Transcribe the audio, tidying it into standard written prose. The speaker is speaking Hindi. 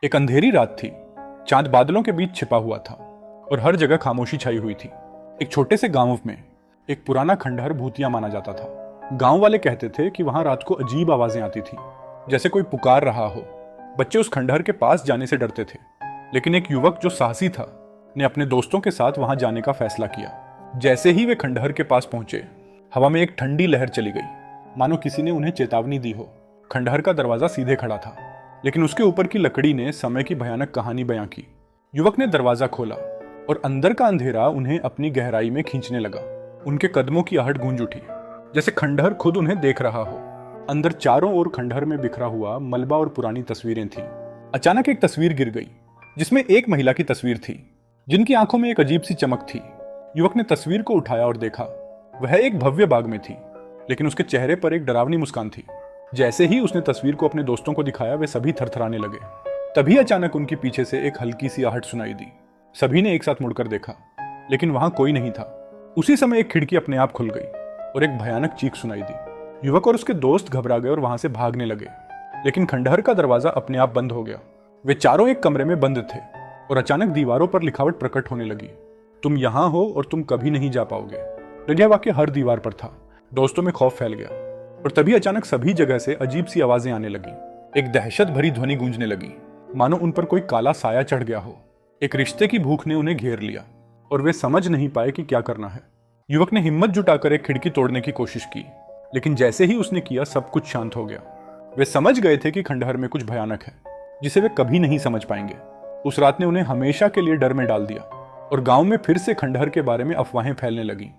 एक अंधेरी रात थी। चांद बादलों के बीच छिपा हुआ था और हर जगह खामोशी छाई हुई थी। एक छोटे से गांव में एक पुराना खंडहर भूतिया माना जाता था। गांव वाले कहते थे कि वहां रात को अजीब आवाजें आती थी, जैसे कोई पुकार रहा हो। बच्चे उस खंडहर के पास जाने से डरते थे, लेकिन एक युवक जो साहसी था ने अपने दोस्तों के साथ वहां जाने का फैसला किया। जैसे ही वे खंडहर के पास पहुंचे, हवा में एक ठंडी लहर चली गई, मानो किसी ने उन्हें चेतावनी दी हो। खंडहर का दरवाजा सीधे खड़ा था, लेकिन उसके ऊपर की लकड़ी ने समय की भयानक कहानी बयां की। युवक ने दरवाजा खोला और अंदर का अंधेरा उन्हें अपनी गहराई में खींचने लगा। उनके कदमों की आहट गूंज उठी, जैसे खंडहर खुद उन्हें देख रहा हो। अंदर चारों ओर खंडहर में बिखरा हुआ मलबा और पुरानी तस्वीरें थीं। अचानक एक तस्वीर गिर गई, जिसमें एक महिला की तस्वीर थी, जिनकी आंखों में एक अजीब सी चमक थी। युवक ने तस्वीर को उठाया और देखा। वह एक भव्य बाग में थी, लेकिन उसके चेहरे पर एक डरावनी मुस्कान थी। जैसे ही उसने तस्वीर को अपने दोस्तों को दिखाया, वे सभी थरथराने लगे। तभी अचानक उनके पीछे से एक हल्की सी आहट सुनाई दी। सभी ने एक साथ मुड़कर देखा, लेकिन वहां कोई नहीं था। उसी समय एक खिड़की अपने आप खुल गई और एक भयानक चीख सुनाई दी। युवक और उसके दोस्त घबरा गए और वहां से भागने लगे, लेकिन खंडहर का दरवाजा अपने आप बंद हो गया। वे चारों एक कमरे में बंद थे और अचानक दीवारों पर लिखावट प्रकट होने लगी। तुम यहां हो और तुम कभी नहीं जा पाओगे। यह वाक्य हर दीवार पर था। दोस्तों में खौफ फैल गया और तभी अचानक सभी जगह से अजीब सी आवाजें आने लगी। एक दहशत भरी ध्वनि गूंजने लगी, मानो उन पर कोई काला साया चढ़ गया हो। एक रिश्ते की भूख ने उन्हें घेर लिया और वे समझ नहीं पाए कि क्या करना है। युवक ने हिम्मत जुटाकर एक खिड़की तोड़ने की कोशिश की, लेकिन जैसे ही उसने किया, सब कुछ शांत हो गया। वे समझ गए थे कि खंडहर में कुछ भयानक है, जिसे वे कभी नहीं समझ पाएंगे। उस रात ने उन्हें हमेशा के लिए डर में डाल दिया और गांव में फिर से खंडहर के बारे में अफवाहें फैलने लगी।